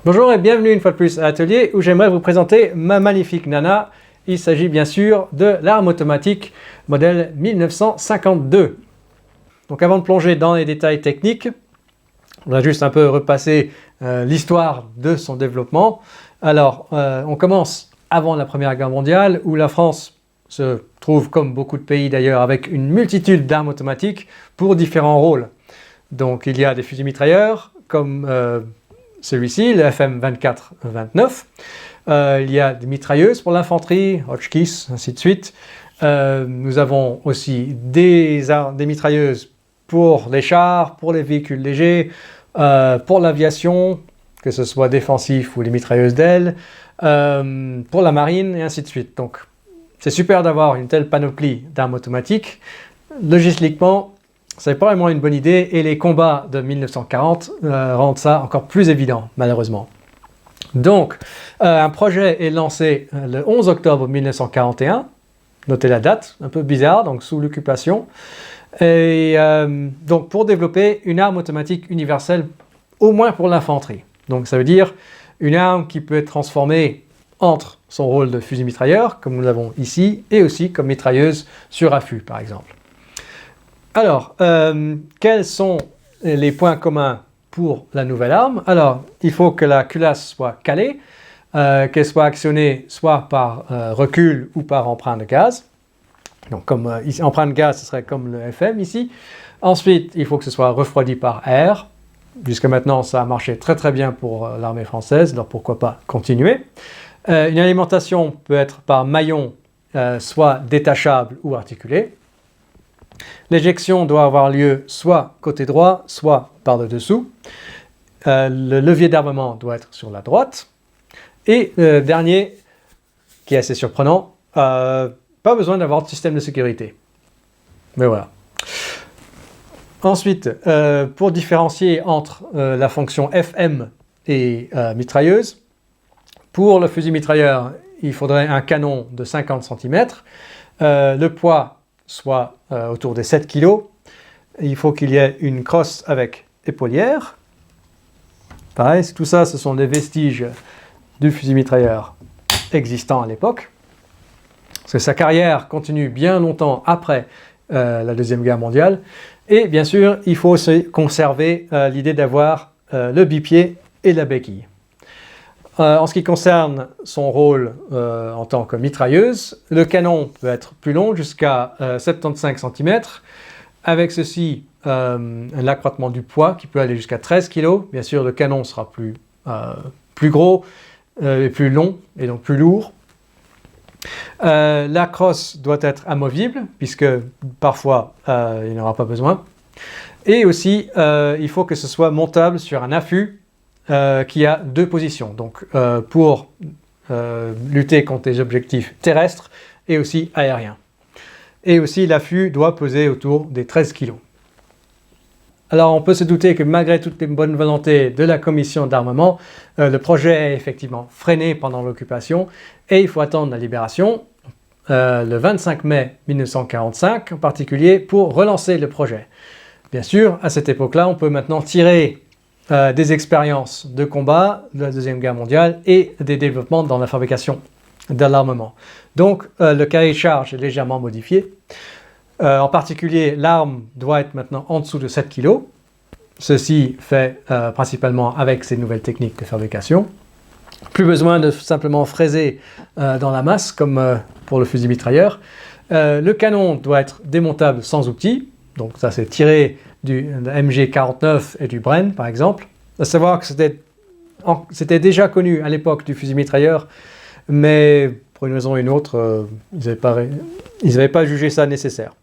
Bonjour et bienvenue une fois de plus à Atelier où j'aimerais vous présenter ma magnifique Nana. Il s'agit bien sûr de l'arme automatique modèle 1952. Donc avant de plonger dans les détails techniques, on va juste un peu repasser l'histoire de son développement. Alors on commence avant la Première Guerre mondiale où la France se trouve, comme beaucoup de pays d'ailleurs, avec une multitude d'armes automatiques pour différents rôles. Donc il y a des fusils mitrailleurs comme celui-ci, le FM 24-29. Il y a des mitrailleuses pour l'infanterie, Hotchkiss, ainsi de suite. Nous avons aussi des mitrailleuses pour les chars, pour les véhicules légers, pour l'aviation, que ce soit défensif ou les mitrailleuses d'aile, pour la marine et ainsi de suite. Donc c'est super d'avoir une telle panoplie d'armes automatiques. Logistiquement, c'est pas vraiment une bonne idée et les combats de 1940 rendent ça encore plus évident, malheureusement. Donc, un projet est lancé le 11 octobre 1941, notez la date, un peu bizarre, donc sous l'occupation, et donc pour développer une arme automatique universelle, au moins pour l'infanterie. Donc ça veut dire une arme qui peut être transformée entre son rôle de fusil mitrailleur, comme nous l'avons ici, et aussi comme mitrailleuse sur affût, par exemple. Alors, quels sont les points communs pour la nouvelle arme? Alors, il faut que la culasse soit calée, qu'elle soit actionnée soit par recul ou par emprunt de gaz. Donc, comme ici, emprunt de gaz, ce serait comme le FM ici. Ensuite, il faut que ce soit refroidi par air. Jusqu'à maintenant, ça a marché très très bien pour l'armée française, donc pourquoi pas continuer. Une alimentation peut être par maillon, soit détachable ou articulé. L'éjection doit avoir lieu soit côté droit, soit par le dessous. Le levier d'armement doit être sur la droite. Et le dernier, qui est assez surprenant, pas besoin d'avoir de système de sécurité. Mais voilà. Ensuite, pour différencier entre la fonction FM et mitrailleuse, pour le fusil mitrailleur, il faudrait un canon de 50 cm. Le poids soit autour des 7 kg. Il faut qu'il y ait une crosse avec épaulière. Pareil, tout ça, ce sont des vestiges du fusil mitrailleur existant à l'époque. Parce que sa carrière continue bien longtemps après la Deuxième Guerre mondiale. Et bien sûr, il faut aussi conserver l'idée d'avoir le bipied et la béquille. En ce qui concerne son rôle en tant que mitrailleuse, le canon peut être plus long, jusqu'à 75 cm. Avec ceci, l'accroissement du poids qui peut aller jusqu'à 13 kg. Bien sûr, le canon sera plus gros et plus long, et donc plus lourd. La crosse doit être amovible, puisque parfois il n'y en aura pas besoin. Et aussi, il faut que ce soit montable sur un affût qui a deux positions, donc pour lutter contre les objectifs terrestres et aussi aériens. Et aussi l'affût doit peser autour des 13 kg. Alors on peut se douter que malgré toutes les bonnes volontés de la commission d'armement, le projet est effectivement freiné pendant l'occupation et il faut attendre la libération, le 25 mai 1945 en particulier, pour relancer le projet. Bien sûr, à cette époque-là, on peut maintenant tirer des expériences de combat de la Deuxième Guerre mondiale et des développements dans la fabrication de l'armement. Donc le cahier de charge est légèrement modifié. En particulier, l'arme doit être maintenant en dessous de 7 kg. Ceci fait principalement avec ces nouvelles techniques de fabrication. Plus besoin de simplement fraiser dans la masse comme pour le fusil mitrailleur. Le canon doit être démontable sans outils. Donc ça c'est tiré du MG49 et du Bren par exemple. À savoir que c'était déjà connu à l'époque du fusil mitrailleur, mais pour une raison ou une autre, ils n'avaient pas jugé ça nécessaire.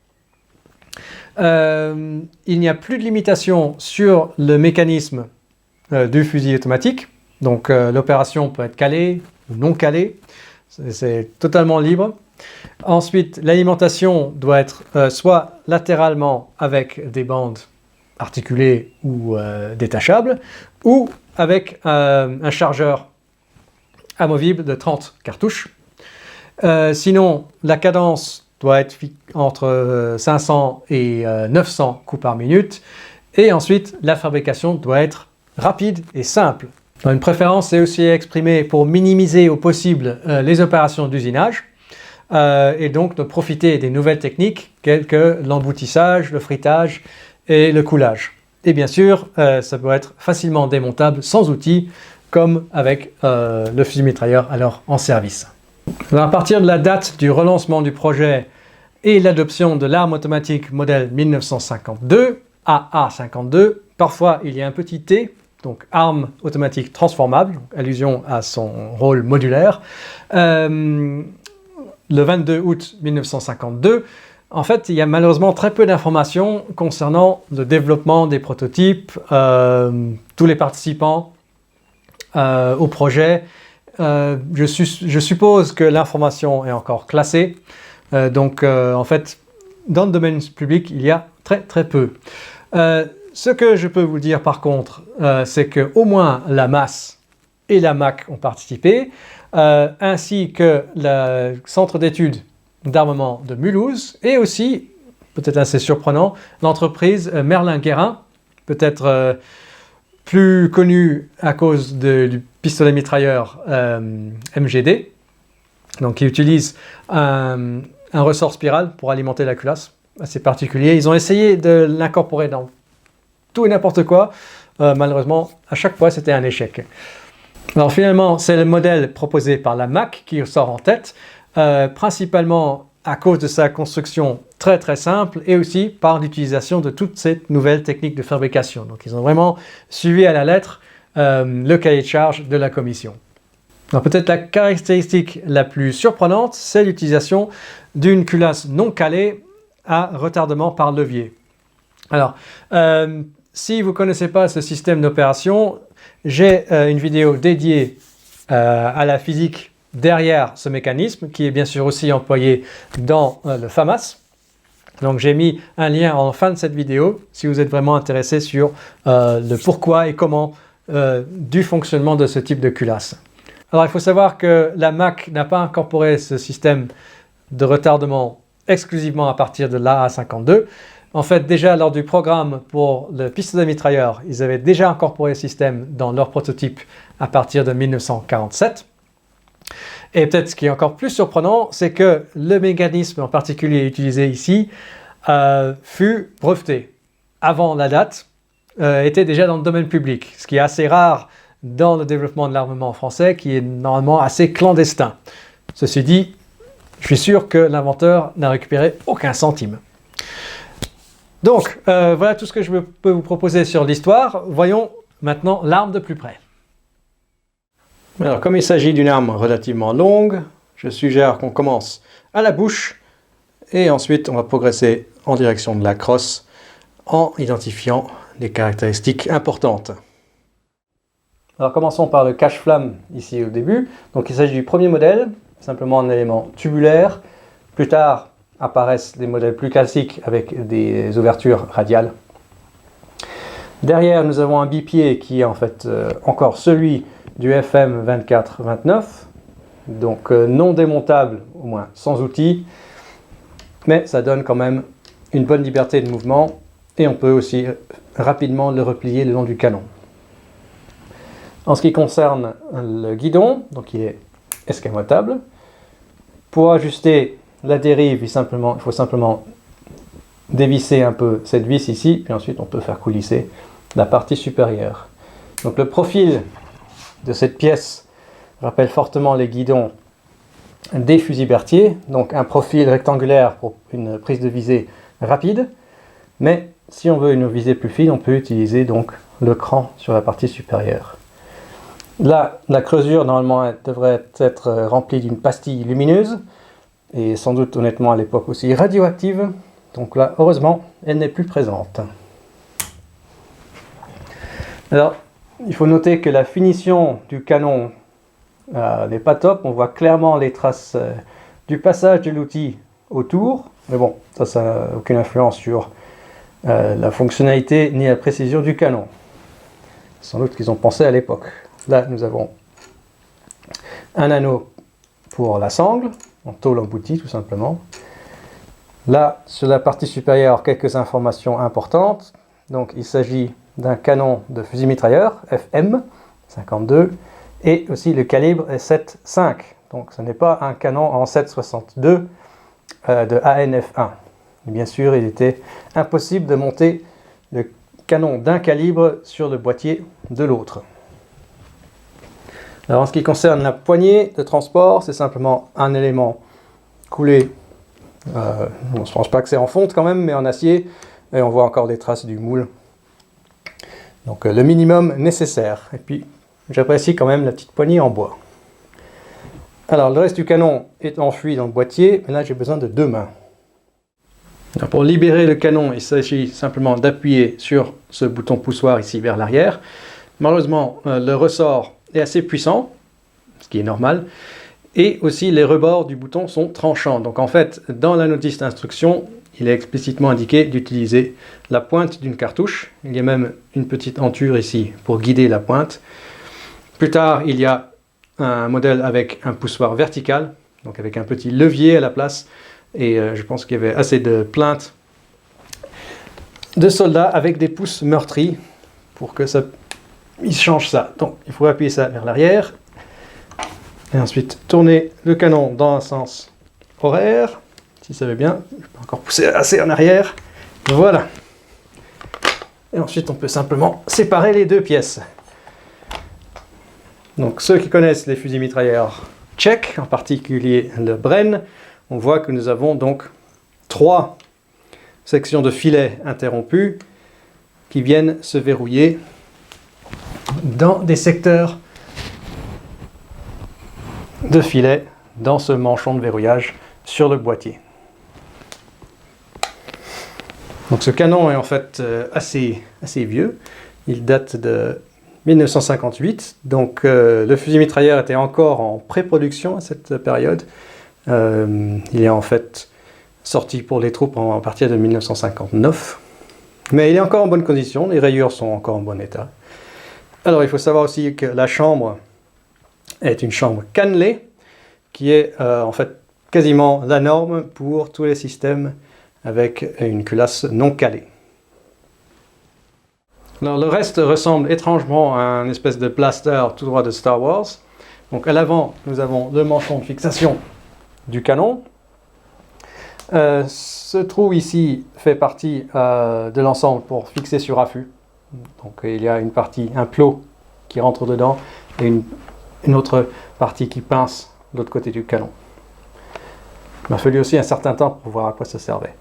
Il n'y a plus de limitation sur le mécanisme du fusil automatique, donc l'opération peut être calée ou non calée, c'est totalement libre. Ensuite, l'alimentation doit être soit latéralement avec des bandes articulées ou détachables, ou avec un chargeur amovible de 30 cartouches. Sinon, la cadence doit être entre 500 et 900 coups par minute. Et ensuite, la fabrication doit être rapide et simple. Une préférence est aussi exprimée pour minimiser au possible les opérations d'usinage et donc de profiter des nouvelles techniques telles que l'emboutissage, le frittage et le coulage. Et bien sûr, ça peut être facilement démontable sans outils, comme avec le fusil mitrailleur alors en service. Alors à partir de la date du relancement du projet et l'adoption de l'arme automatique modèle 1952, AA52, parfois il y a un petit T, donc arme automatique transformable, allusion à son rôle modulaire. Le 22 août 1952, en fait, il y a malheureusement très peu d'informations concernant le développement des prototypes, tous les participants au projet. Je suppose que l'information est encore classée, en fait, dans le domaine public, il y a très peu. Ce que je peux vous dire par contre, c'est qu'au moins la MAS et la MAC ont participé, ainsi que le centre d'études d'armement de Mulhouse et aussi, peut-être assez surprenant, l'entreprise Merlin-Guerin, peut-être plus connue à cause du pistolet mitrailleur MGD, donc qui utilise un ressort spirale pour alimenter la culasse, assez particulier. Ils ont essayé de l'incorporer dans tout et n'importe quoi, malheureusement à chaque fois c'était un échec. Alors finalement c'est le modèle proposé par la MAC qui sort en tête, principalement à cause de sa construction très simple et aussi par l'utilisation de toutes ces nouvelles techniques de fabrication. Donc ils ont vraiment suivi à la lettre le cahier de charge de la commission. Alors peut-être la caractéristique la plus surprenante, c'est l'utilisation d'une culasse non calée à retardement par levier. Alors, si vous ne connaissez pas ce système d'opération, j'ai une vidéo dédiée à la physique derrière ce mécanisme, qui est bien sûr aussi employé dans le FAMAS. Donc j'ai mis un lien en fin de cette vidéo, si vous êtes vraiment intéressé sur le pourquoi et comment du fonctionnement de ce type de culasse. Alors il faut savoir que la MAC n'a pas incorporé ce système de retardement exclusivement à partir de l'AA52. En fait, déjà lors du programme pour le pistolet mitrailleur, ils avaient déjà incorporé le système dans leur prototype à partir de 1947. Et peut-être ce qui est encore plus surprenant, c'est que le mécanisme en particulier utilisé ici fut breveté avant la date, était déjà dans le domaine public, ce qui est assez rare dans le développement de l'armement français, qui est normalement assez clandestin. Ceci dit, je suis sûr que l'inventeur n'a récupéré aucun centime. Donc, voilà tout ce que je peux vous proposer sur l'histoire. Voyons maintenant l'arme de plus près. Alors, comme il s'agit d'une arme relativement longue, je suggère qu'on commence à la bouche et ensuite on va progresser en direction de la crosse en identifiant des caractéristiques importantes. Alors commençons par le cache-flamme ici au début. Donc il s'agit du premier modèle, simplement un élément tubulaire. Plus tard apparaissent des modèles plus classiques avec des ouvertures radiales. Derrière nous avons un bipied qui est en fait encore celui du FM 24-29, donc non démontable, au moins sans outil, mais ça donne quand même une bonne liberté de mouvement et on peut aussi rapidement le replier le long du canon. En ce qui concerne le guidon, donc il est escamotable. Pour ajuster la dérive, il faut simplement dévisser un peu cette vis ici, puis ensuite on peut faire coulisser la partie supérieure. Donc le profil de cette pièce rappelle fortement les guidons des fusils Berthier, donc un profil rectangulaire pour une prise de visée rapide, mais si on veut une visée plus fine, on peut utiliser donc le cran sur la partie supérieure. Là, la creusure normalement devrait être remplie d'une pastille lumineuse et sans doute honnêtement à l'époque aussi radioactive, donc là heureusement elle n'est plus présente. Alors il faut noter que la finition du canon n'est pas top, on voit clairement les traces du passage de l'outil autour, mais bon, ça n'a aucune influence sur la fonctionnalité ni la précision du canon. Sans doute qu'ils ont pensé à l'époque. Là, nous avons un anneau pour la sangle, en tôle emboutie tout simplement. Là, sur la partie supérieure, quelques informations importantes. Donc, il s'agit d'un canon de fusil mitrailleur, FM, 52, et aussi le calibre est 7.5, donc ce n'est pas un canon en 7.62 de ANF1. Et bien sûr, il était impossible de monter le canon d'un calibre sur le boîtier de l'autre. Alors en ce qui concerne la poignée de transport, c'est simplement un élément coulé, je ne pense pas que c'est en fonte quand même, mais en acier, et on voit encore des traces du moule. Donc le minimum nécessaire. Et puis j'apprécie quand même la petite poignée en bois. Alors le reste du canon est enfui dans le boîtier, mais là j'ai besoin de 2 mains. Alors, pour libérer le canon, il s'agit simplement d'appuyer sur ce bouton poussoir ici vers l'arrière. Malheureusement, le ressort est assez puissant, ce qui est normal, et aussi les rebords du bouton sont tranchants. Donc en fait, dans la notice d'instruction, il est explicitement indiqué d'utiliser la pointe d'une cartouche. Il y a même une petite enture ici pour guider la pointe. Plus tard, il y a un modèle avec un poussoir vertical, donc avec un petit levier à la place. Et je pense qu'il y avait assez de plaintes de soldats avec des pouces meurtris pour que ça, il change ça. Donc il faut appuyer ça vers l'arrière. Et ensuite tourner le canon dans un sens horaire. Si ça veut bien, je peux encore pousser assez en arrière. Voilà. Et ensuite, on peut simplement séparer les 2 pièces. Donc, ceux qui connaissent les fusils mitrailleurs tchèques, en particulier le Bren, on voit que nous avons donc 3 sections de filets interrompues qui viennent se verrouiller dans des secteurs de filets dans ce manchon de verrouillage sur le boîtier. Donc ce canon est en fait assez vieux, il date de 1958, donc le fusil mitrailleur était encore en pré-production à cette période. Il est en fait sorti pour les troupes à partir de 1959, mais il est encore en bonne condition, les rayures sont encore en bon état. Alors il faut savoir aussi que la chambre est une chambre cannelée, qui est en fait quasiment la norme pour tous les systèmes avec une culasse non calée. Alors, le reste ressemble étrangement à un espèce de blaster tout droit de Star Wars. Donc à l'avant, nous avons le manchon de fixation du canon. Ce trou ici fait partie de l'ensemble pour fixer sur affût. Donc il y a une partie, un plot qui rentre dedans et une autre partie qui pince de l'autre côté du canon. Il m'a fallu aussi un certain temps pour voir à quoi ça servait.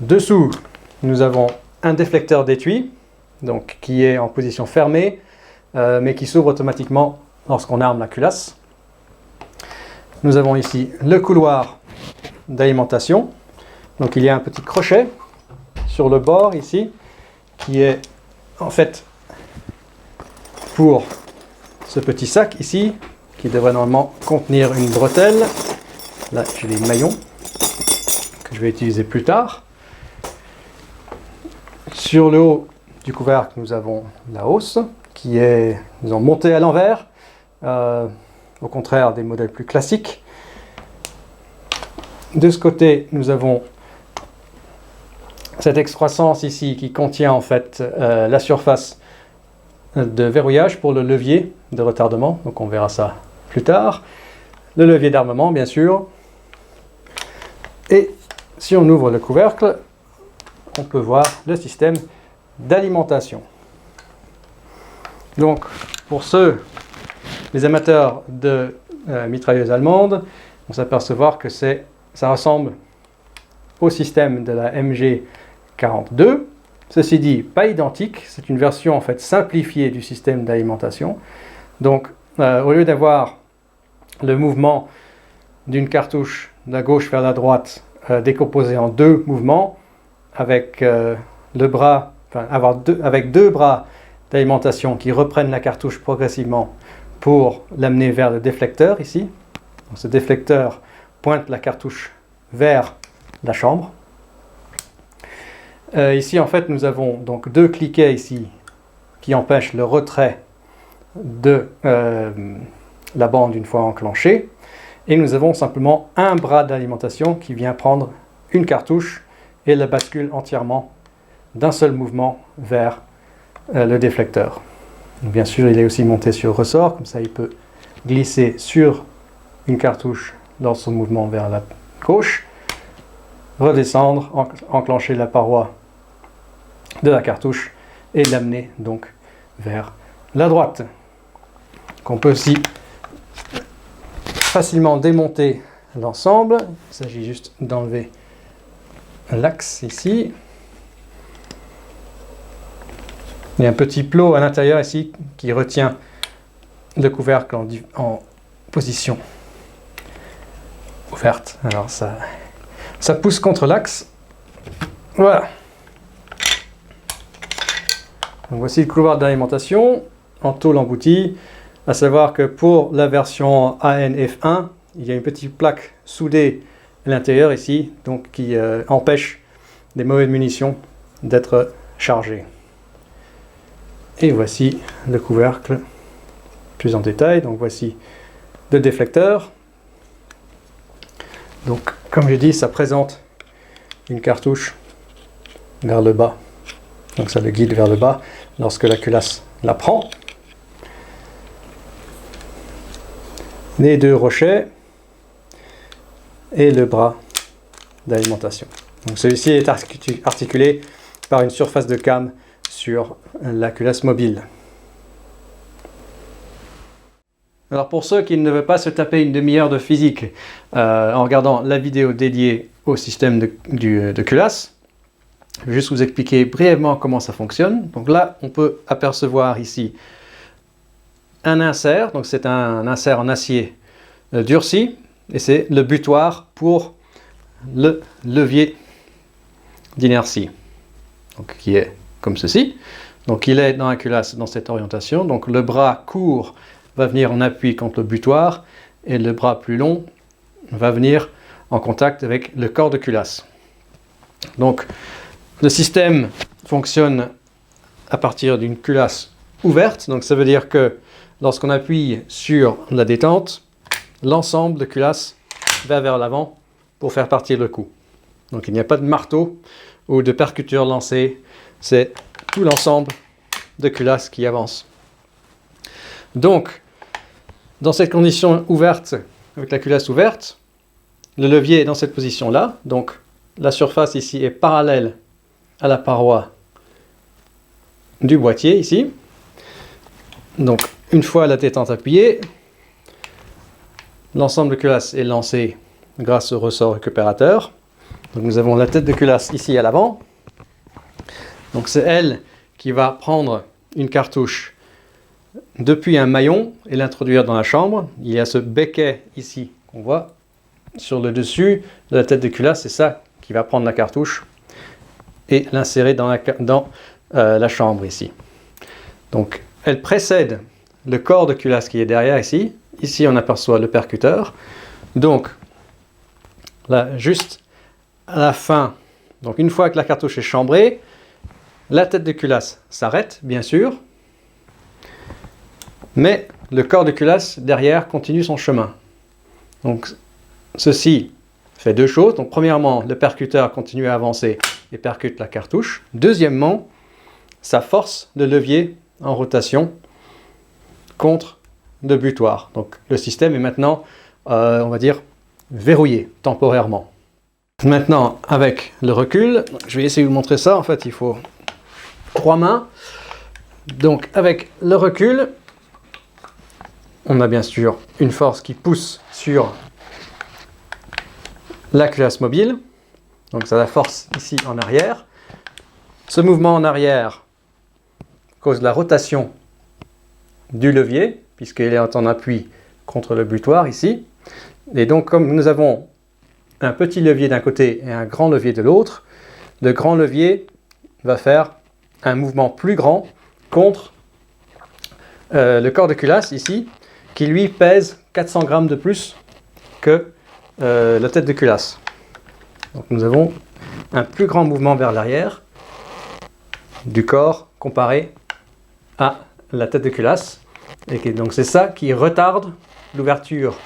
Dessous, nous avons un déflecteur d'étui, donc qui est en position fermée, mais qui s'ouvre automatiquement lorsqu'on arme la culasse. Nous avons ici le couloir d'alimentation. Donc il y a un petit crochet sur le bord ici, qui est en fait pour ce petit sac ici, qui devrait normalement contenir une bretelle. Là, j'ai les maillons que je vais utiliser plus tard. Sur le haut du couvercle, nous avons la hausse qui est, disons, montée à l'envers, au contraire des modèles plus classiques. De ce côté, nous avons cette excroissance ici qui contient en fait la surface de verrouillage pour le levier de retardement, donc on verra ça plus tard. Le levier d'armement, bien sûr. Et si on ouvre le couvercle, on peut voir le système d'alimentation. Donc, pour les amateurs de mitrailleuses allemandes, on s'apercevoir que ça ressemble au système de la MG42. Ceci dit, pas identique, c'est une version en fait simplifiée du système d'alimentation. Donc, au lieu d'avoir le mouvement d'une cartouche de la gauche vers la droite décomposé en 2 mouvements, avec avec 2 bras d'alimentation qui reprennent la cartouche progressivement pour l'amener vers le déflecteur ici. Donc, ce déflecteur pointe la cartouche vers la chambre. Ici en fait nous avons donc 2 cliquets ici qui empêchent le retrait de la bande une fois enclenchée, et nous avons simplement un bras d'alimentation qui vient prendre une cartouche et la bascule entièrement d'un seul mouvement vers le déflecteur. Donc, bien sûr, il est aussi monté sur ressort, comme ça il peut glisser sur une cartouche dans son mouvement vers la gauche, redescendre, enclencher la paroi de la cartouche et l'amener donc vers la droite. On peut aussi facilement démonter l'ensemble. Il s'agit juste d'enlever l'axe ici. Il y a un petit plot à l'intérieur ici qui retient le couvercle en position ouverte. Alors ça pousse contre l'axe. Voilà. Donc voici le couloir d'alimentation en tôle emboutie. À savoir que pour la version ANF1, il y a une petite plaque soudée à l'intérieur ici, donc qui empêche des mauvaises munitions d'être chargées. Et voici le couvercle plus en détail. Donc voici le déflecteur. Donc comme j'ai dit, ça présente une cartouche vers le bas. Donc ça le guide vers le bas lorsque la culasse la prend. Les deux rochets et le bras d'alimentation. Donc celui-ci est articulé par une surface de came sur la culasse mobile. Alors pour ceux qui ne veulent pas se taper une demi-heure de physique en regardant la vidéo dédiée au système de culasse, je vais juste vous expliquer brièvement comment ça fonctionne. Donc là, on peut apercevoir ici un insert, donc c'est un insert en acier durci, et c'est le butoir pour le levier d'inertie, donc qui est comme ceci. Donc il est dans la culasse dans cette orientation, donc le bras court va venir en appui contre le butoir, et le bras plus long va venir en contact avec le corps de culasse. Donc le système fonctionne à partir d'une culasse ouverte, donc ça veut dire que lorsqu'on appuie sur la détente, l'ensemble de culasse va vers l'avant pour faire partir le coup. Donc il n'y a pas de marteau ou de percuteur lancé, c'est tout l'ensemble de culasse qui avance. Donc, dans cette condition ouverte, avec la culasse ouverte, le levier est dans cette position-là, donc la surface ici est parallèle à la paroi du boîtier ici. Donc une fois la détente appuyée, l'ensemble de culasse est lancé grâce au ressort récupérateur. Donc nous avons la tête de culasse ici à l'avant. Donc c'est elle qui va prendre une cartouche depuis un maillon et l'introduire dans la chambre. Il y a ce becquet ici qu'on voit sur le dessus de la tête de culasse. C'est ça qui va prendre la cartouche et l'insérer dans la chambre ici. Donc elle précède le corps de culasse qui est derrière ici. Ici on aperçoit le percuteur. Donc là, juste à la fin, donc une fois que la cartouche est chambrée, la tête de culasse s'arrête bien sûr, mais le corps de culasse derrière continue son chemin. Donc ceci fait deux choses. Donc premièrement, le percuteur continue à avancer et percute la cartouche. Deuxièmement, ça force le levier en rotation contre le butoir. Donc le système est maintenant, on va dire, verrouillé temporairement. Maintenant, avec le recul, je vais essayer de vous montrer ça. En fait, il faut 3 mains. Donc avec le recul, on a bien sûr une force qui pousse sur la culasse mobile. Donc ça la force ici en arrière. Ce mouvement en arrière cause la rotation du levier, puisqu'il est en appui contre le butoir ici. Et donc comme nous avons un petit levier d'un côté et un grand levier de l'autre, le grand levier va faire un mouvement plus grand contre le corps de culasse ici, qui lui pèse 400 grammes de plus que la tête de culasse. Donc nous avons un plus grand mouvement vers l'arrière du corps comparé à la tête de culasse. Et donc c'est ça qui retarde l'ouverture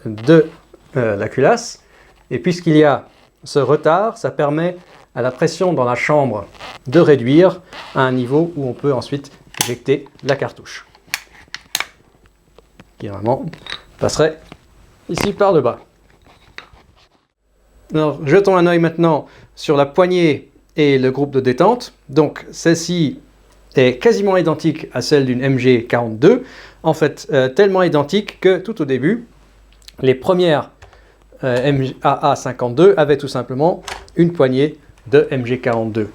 de la culasse. Et puisqu'il y a ce retard, ça permet à la pression dans la chambre de réduire à un niveau où on peut ensuite éjecter la cartouche, qui vraiment passerait ici par le bas. Alors, jetons un œil maintenant sur la poignée et le groupe de détente. Donc, celle-ci est quasiment identique à celle d'une MG42. En fait, tellement identique que tout au début, les premières AA52 avaient tout simplement une poignée de MG42.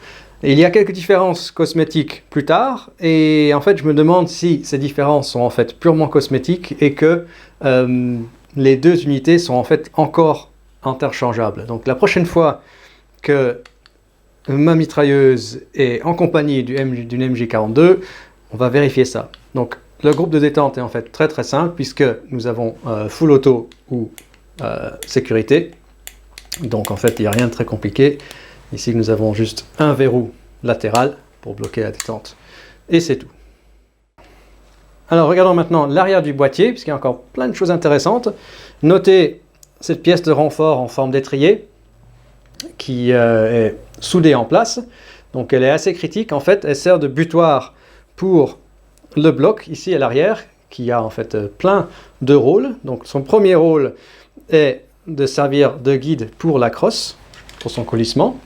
Et il y a quelques différences cosmétiques plus tard, et en fait, je me demande si ces différences sont en fait purement cosmétiques et que les deux unités sont en fait encore interchangeables. Donc, la prochaine fois que ma mitrailleuse est en compagnie d'une MG42, on va vérifier ça. Donc, le groupe de détente est en fait très simple puisque nous avons full auto ou sécurité. Donc en fait il n'y a rien de très compliqué. Ici nous avons juste un verrou latéral pour bloquer la détente. Et c'est tout. Alors regardons maintenant l'arrière du boîtier puisqu'il y a encore plein de choses intéressantes. Notez cette pièce de renfort en forme d'étrier qui est soudée en place. Donc elle est assez critique en fait. Elle sert de butoir pour le bloc ici à l'arrière qui a en fait plein de rôles. Donc son premier rôle est de servir de guide pour la crosse, pour son coulissement.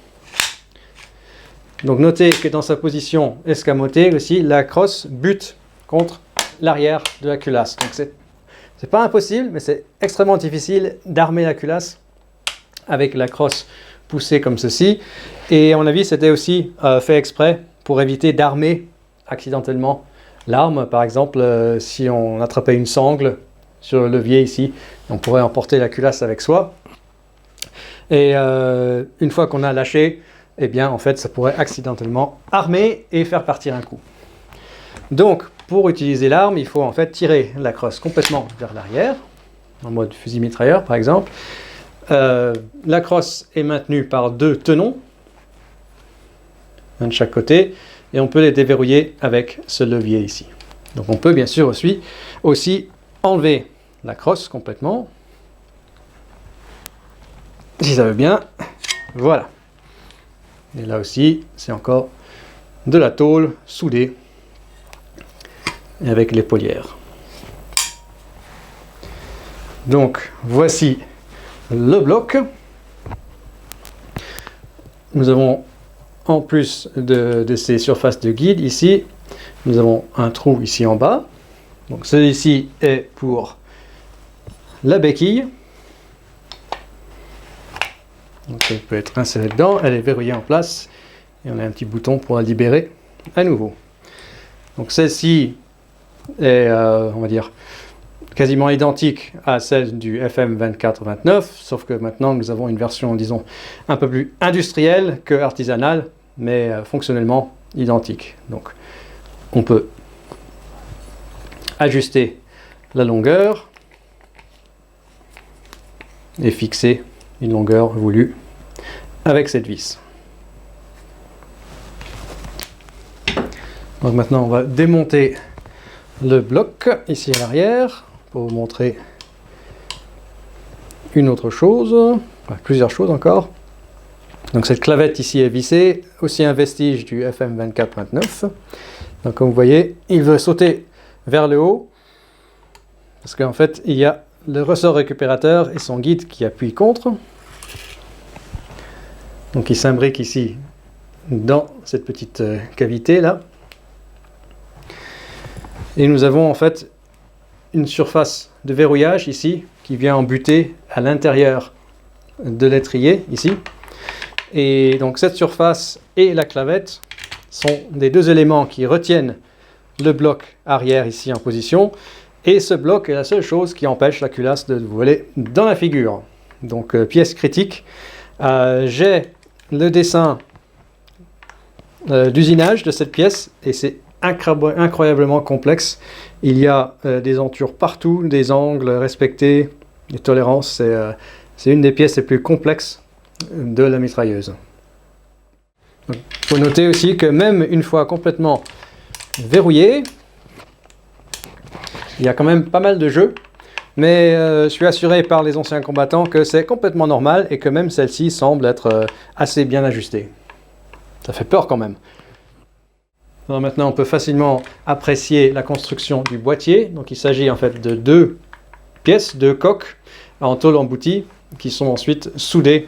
Donc notez que dans sa position escamotée aussi, la crosse bute contre l'arrière de la culasse. Donc c'est pas impossible, mais c'est extrêmement difficile d'armer la culasse avec la crosse poussée comme ceci. Et à mon avis, c'était aussi fait exprès pour éviter d'armer accidentellement l'arme. Par exemple, si on attrapait une sangle sur le levier ici, on pourrait emporter la culasse avec soi. Et une fois qu'on a lâché, eh bien en fait ça pourrait accidentellement armer et faire partir un coup. Donc pour utiliser l'arme, il faut en fait tirer la crosse complètement vers l'arrière, en mode fusil mitrailleur par exemple. La crosse est maintenue par deux tenons, un de chaque côté, et on peut les déverrouiller avec ce levier ici. Donc on peut bien sûr aussi enlever la crosse complètement, si ça veut bien. Voilà. Et là aussi, c'est encore de la tôle soudée avec l'épaulière. Donc voici le bloc. Nous avons, en plus de ces surfaces de guide ici, nous avons un trou ici en bas. Donc celui-ci est pour la béquille. Donc elle peut être insérée dedans, elle est verrouillée en place et on a un petit bouton pour la libérer à nouveau. Donc celle-ci est, on va dire, quasiment identique à celle du FM2429, sauf que maintenant nous avons une version, disons, un peu plus industrielle que artisanale, mais fonctionnellement identique. Donc on peut ajuster la longueur et fixer une longueur voulue avec cette vis. Donc maintenant on va démonter le bloc ici à l'arrière pour vous montrer une autre chose, enfin, plusieurs choses encore. Donc cette clavette ici est vissée, aussi un vestige du FM2429. Donc comme vous voyez, il veut sauter vers le haut parce qu'en fait il y a le ressort récupérateur et son guide qui appuie contre. Donc il s'imbrique ici dans cette petite cavité là. Et nous avons en fait une surface de verrouillage ici qui vient embuter à l'intérieur de l'étrier ici. Et donc cette surface et la clavette sont des deux éléments qui retiennent le bloc arrière ici en position. Et ce bloc est la seule chose qui empêche la culasse de vous voler dans la figure. Donc pièce critique. J'ai le dessin d'usinage de cette pièce et c'est incroyablement complexe. Il y a des entures partout, des angles respectés, des tolérances. C'est une des pièces les plus complexes de la mitrailleuse. Il faut noter aussi que même une fois complètement verrouillé, il y a quand même pas mal de jeux, mais je suis assuré par les anciens combattants que c'est complètement normal et que même celle-ci semble être assez bien ajustée. Ça fait peur quand même. Alors maintenant, on peut facilement apprécier la construction du boîtier. Donc il s'agit en fait de deux pièces, deux coques en tôle emboutie qui sont ensuite soudées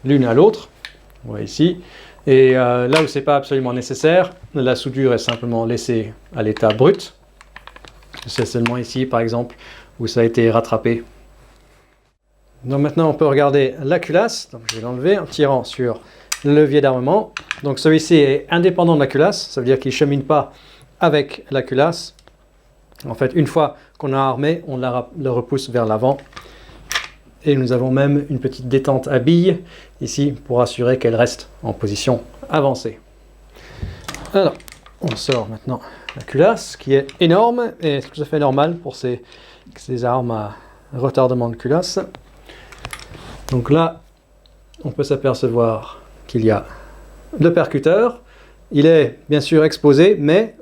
l'une à l'autre. On voit ici. Et là où ce n'est pas absolument nécessaire, la soudure est simplement laissée à l'état brut. C'est seulement ici, par exemple, où ça a été rattrapé. Donc maintenant, on peut regarder la culasse. Donc je vais l'enlever en tirant sur le levier d'armement. Donc celui-ci est indépendant de la culasse. Ça veut dire qu'il ne chemine pas avec la culasse. En fait, une fois qu'on a armé, on le repousse vers l'avant. Et nous avons même une petite détente à billes ici pour assurer qu'elle reste en position avancée. Alors, on sort maintenant la culasse qui est énorme et tout à fait normal pour ces armes à retardement de culasse. Donc là, on peut s'apercevoir qu'il y a le percuteur. Il est bien sûr exposé, mais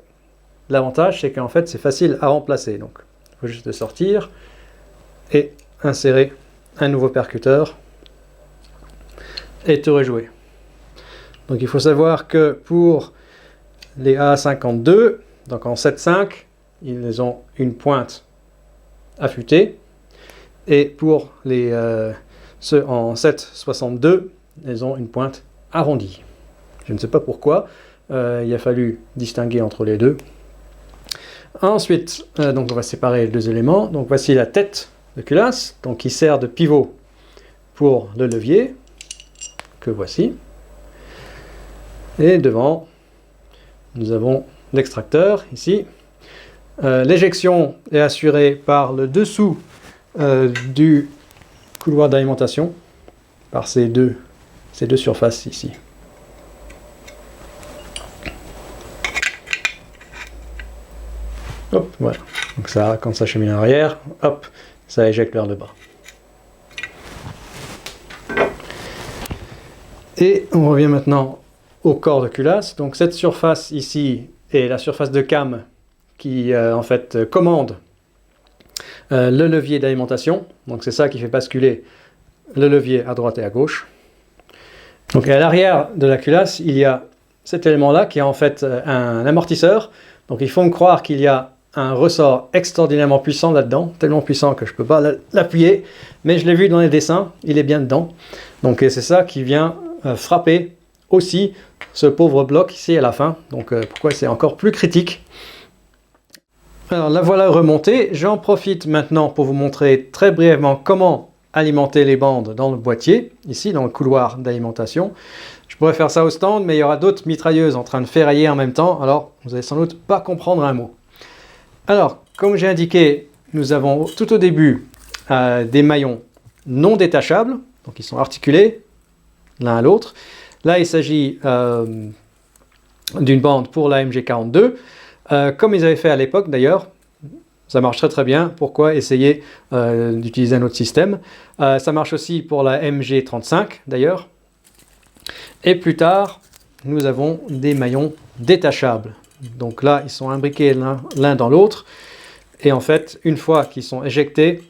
l'avantage c'est qu'en fait c'est facile à remplacer. Donc il faut juste le sortir et insérer un nouveau percuteur et tout rejouer. Donc il faut savoir que pour les AA52, donc en 7.5, ils ont une pointe affûtée, et pour ceux en 7.62, ils ont une pointe arrondie. Je ne sais pas pourquoi, il a fallu distinguer entre les deux. Ensuite, donc on va séparer les deux éléments. Donc voici la tête de culasse, donc qui sert de pivot pour le levier, que voici. Et devant, nous avons l'extracteur, ici. L'éjection est assurée par le dessous du couloir d'alimentation, par ces deux surfaces ici. Hop, voilà. Donc ça, quand ça chemine en arrière, hop, ça éjecte vers le bas. Et on revient maintenant au corps de culasse. Donc cette surface ici est la surface de cam qui en fait commande le levier d'alimentation. Donc c'est ça qui fait basculer le levier à droite et à gauche. Donc à l'arrière de la culasse, il y a cet élément-là qui est en fait un amortisseur. Donc ils font croire qu'il y a un ressort extraordinairement puissant là-dedans, tellement puissant que je ne peux pas l'appuyer, mais je l'ai vu dans les dessins, il est bien dedans. Donc c'est ça qui vient frapper aussi ce pauvre bloc ici à la fin. Donc pourquoi c'est encore plus critique. Alors la voilà remontée. J'en profite maintenant pour vous montrer très brièvement comment alimenter les bandes dans le boîtier, ici dans le couloir d'alimentation. Je pourrais faire ça au stand, mais il y aura d'autres mitrailleuses en train de ferrailler en même temps, alors vous n'allez sans doute pas comprendre un mot. Alors, comme j'ai indiqué, nous avons tout au début des maillons non détachables, donc ils sont articulés l'un à l'autre. Là, il s'agit d'une bande pour la MG42, comme ils avaient fait à l'époque d'ailleurs. Ça marche très très bien. Pourquoi essayer d'utiliser un autre système? Ça marche aussi pour la MG35 d'ailleurs. Et plus tard, nous avons des maillons détachables. Donc là, ils sont imbriqués l'un dans l'autre. Et en fait, une fois qu'ils sont éjectés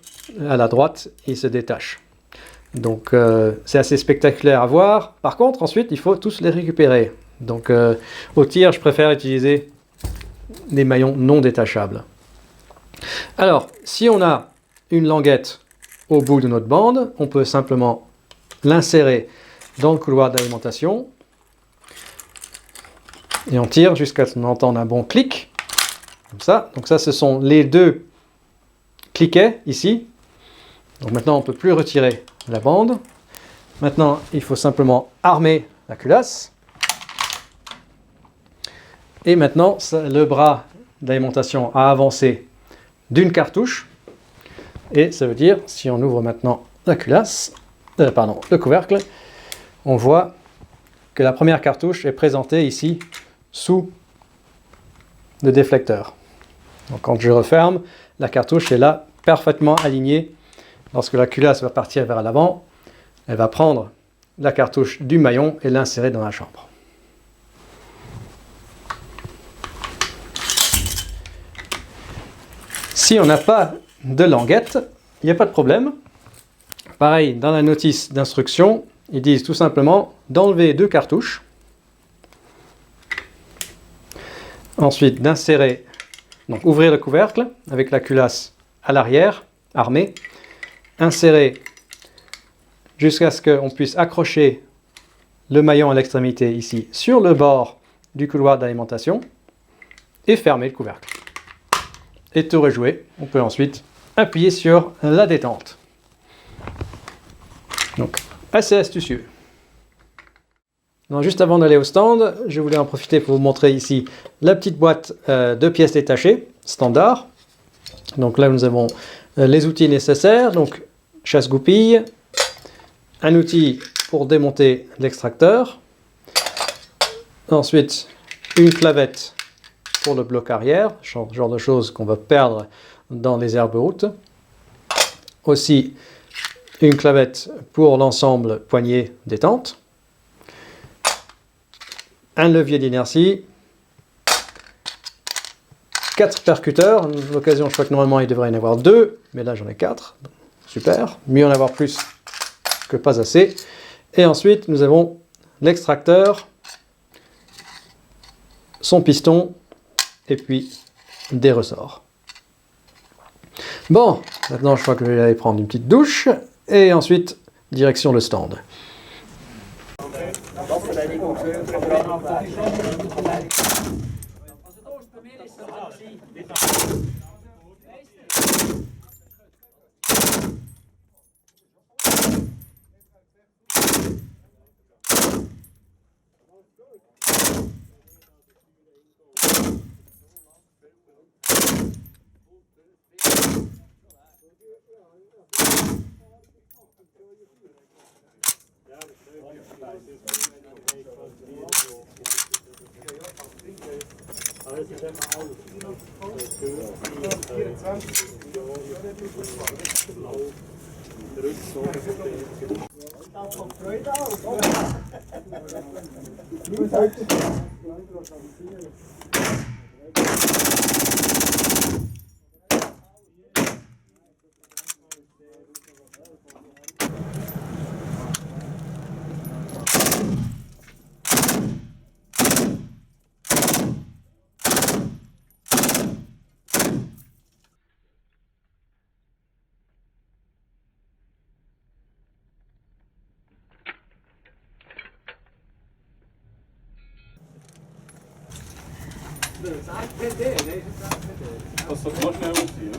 à la droite, ils se détachent. Donc c'est assez spectaculaire à voir. Par contre, ensuite, il faut tous les récupérer. Donc au tir, je préfère utiliser des maillons non détachables. Alors, si on a une languette au bout de notre bande, on peut simplement l'insérer dans le couloir d'alimentation. Et on tire jusqu'à ce qu'on entende un bon clic, comme ça. Donc ça, ce sont les deux cliquets ici. Donc maintenant, on ne peut plus retirer la bande. Maintenant, il faut simplement armer la culasse. Et maintenant, le bras d'alimentation a avancé d'une cartouche. Et ça veut dire, si on ouvre maintenant la culasse, le couvercle, on voit que la première cartouche est présentée ici sous le déflecteur. Donc quand je referme, la cartouche est là parfaitement alignée. Lorsque la culasse va partir vers l'avant, elle va prendre la cartouche du maillon et l'insérer dans la chambre. Si on n'a pas de languette, il n'y a pas de problème. Pareil, dans la notice d'instruction, ils disent tout simplement d'enlever deux cartouches. Ensuite d'insérer, donc ouvrir le couvercle avec la culasse à l'arrière, armée, insérer jusqu'à ce qu'on puisse accrocher le maillon à l'extrémité ici sur le bord du couloir d'alimentation et fermer le couvercle. Et tout rejouer, on peut ensuite appuyer sur la détente. Donc assez astucieux. Donc, juste avant d'aller au stand, je voulais en profiter pour vous montrer ici la petite boîte de pièces détachées, standard. Donc là nous avons les outils nécessaires, donc chasse-goupille, un outil pour démonter l'extracteur, ensuite une clavette pour le bloc arrière, genre de choses qu'on va perdre dans les herbes hautes, aussi une clavette pour l'ensemble poignée détente, un levier d'inertie, 4 percuteurs, à l'occasion je crois que normalement il devrait y en avoir 2, mais là j'en ai 4, super, mieux en avoir plus que pas assez. Et ensuite nous avons l'extracteur, son piston et puis des ressorts. Bon, maintenant je crois que je vais aller prendre une petite douche et ensuite direction le stand. Das sollte mal schnell umziehen, ne?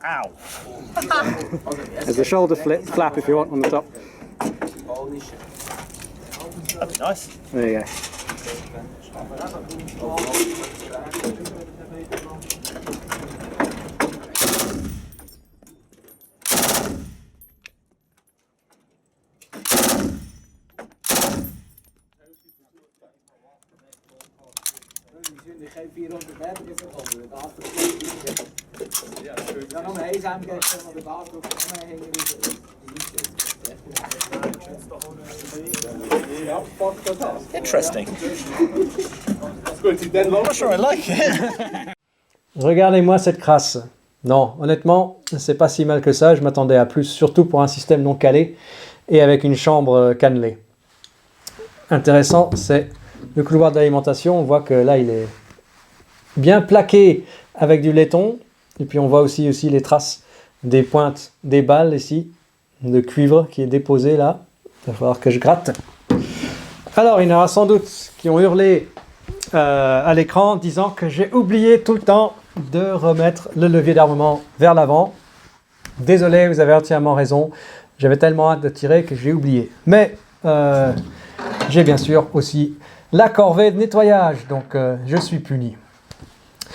Ow! There's a shoulder flap if you want on the top. That'd be nice. There you go. Interesting. I'm not sure I like it. Regardez-moi cette crasse. Non, honnêtement, c'est pas si mal que ça. Je m'attendais à plus, surtout pour un système non calé et avec une chambre cannelée. Intéressant, c'est le couloir d'alimentation. On voit que là, il est bien plaqué avec du laiton. Et puis on voit aussi les traces des pointes des balles ici, de cuivre qui est déposé là. Il va falloir que je gratte. Alors, il y en aura sans doute qui ont hurlé à l'écran disant que j'ai oublié tout le temps de remettre le levier d'armement vers l'avant. Désolé, vous avez entièrement raison. J'avais tellement hâte de tirer que j'ai oublié. Mais j'ai bien sûr aussi la corvée de nettoyage, donc je suis puni.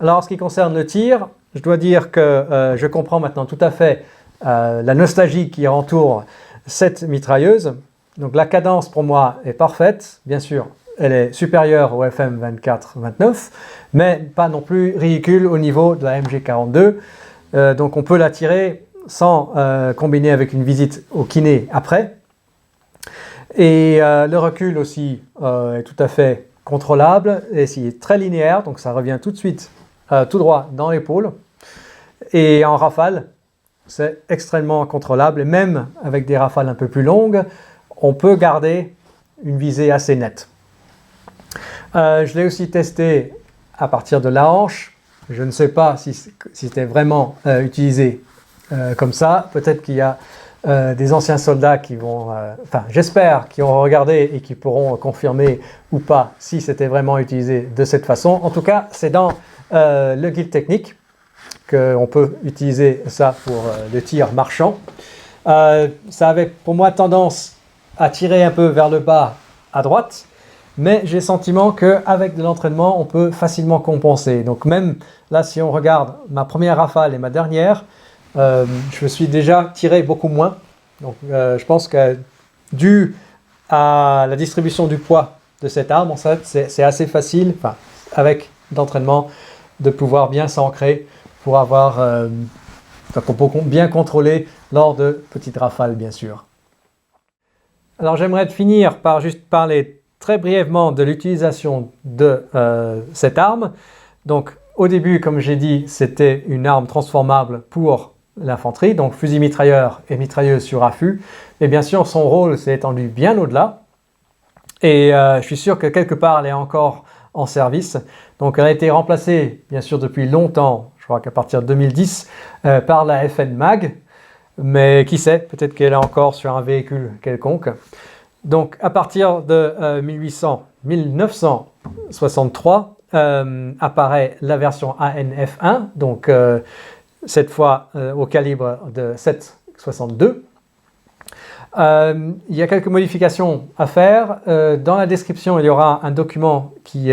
Alors en ce qui concerne le tir, je dois dire que je comprends maintenant tout à fait la nostalgie qui entoure cette mitrailleuse. Donc la cadence pour moi est parfaite, bien sûr. Elle est supérieure au FM 24-29, mais pas non plus ridicule au niveau de la MG42. Donc on peut la tirer sans combiner avec une visite au kiné après. Et le recul aussi est tout à fait contrôlable et c'est très linéaire, donc ça revient tout de suite tout droit dans l'épaule. Et en rafale, c'est extrêmement contrôlable et même avec des rafales un peu plus longues, on peut garder une visée assez nette. Je l'ai aussi testé à partir de la hanche. Je ne sais pas si c'était vraiment utilisé comme ça. Peut-être qu'il y a des anciens soldats qui vont, enfin j'espère, qui ont regardé et qui pourront confirmer ou pas si c'était vraiment utilisé de cette façon. En tout cas, c'est dans le guide technique qu'on peut utiliser ça pour le tir marchand. Ça avait pour moi tendance à tirer un peu vers le bas à droite, mais j'ai le sentiment qu'avec de l'entraînement, on peut facilement compenser. Donc même là, si on regarde ma première rafale et ma dernière, je me suis déjà tiré beaucoup moins. Donc je pense que dû à la distribution du poids de cette arme, en fait, c'est assez facile, enfin, avec d'entraînement, de pouvoir bien s'ancrer pour avoir, pour bien contrôler lors de petites rafales, bien sûr. Alors j'aimerais finir par juste parler très brièvement de l'utilisation de cette arme. Donc au début, comme j'ai dit, c'était une arme transformable pour l'infanterie, donc fusil mitrailleur et mitrailleuse sur affût. Mais bien sûr, son rôle s'est étendu bien au-delà. Et je suis sûr que quelque part, elle est encore en service. Donc elle a été remplacée, bien sûr, depuis longtemps, je crois qu'à partir de 2010, par la FN Mag. Mais qui sait, peut-être qu'elle est encore sur un véhicule quelconque. Donc à partir de 1963 apparaît la version ANF1, donc cette fois au calibre de 7,62. Il y a quelques modifications à faire. Dans la description, il y aura un document qui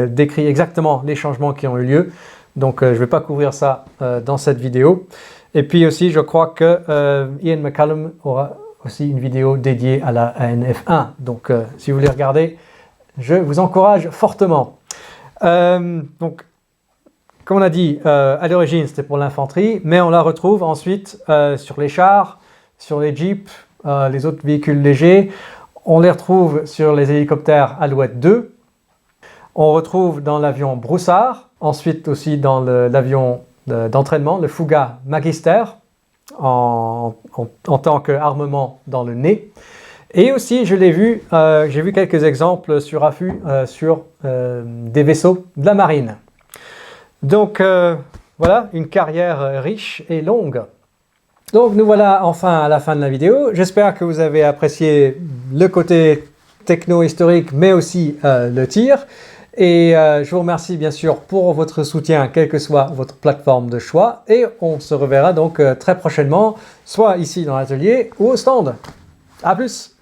décrit exactement les changements qui ont eu lieu. Donc je ne vais pas couvrir ça dans cette vidéo. Et puis aussi, je crois que Ian McCallum aura aussi une vidéo dédiée à la ANF1. Donc, si vous voulez regarder, je vous encourage fortement. Donc, comme on a dit, à l'origine, c'était pour l'infanterie, mais on la retrouve ensuite sur les chars, sur les jeeps, les autres véhicules légers. On les retrouve sur les hélicoptères Alouette 2. On retrouve dans l'avion Broussard, ensuite aussi dans l'avion d'entraînement, le Fouga Magister, en tant qu'armement dans le nez. Et aussi, je l'ai vu, j'ai vu quelques exemples sur affût sur des vaisseaux de la marine. Donc voilà, une carrière riche et longue. Donc nous voilà enfin à la fin de la vidéo. J'espère que vous avez apprécié le côté techno-historique, mais aussi le tir. Et je vous remercie bien sûr pour votre soutien, quelle que soit votre plateforme de choix. Et on se reverra donc très prochainement, soit ici dans l'atelier ou au stand. À plus!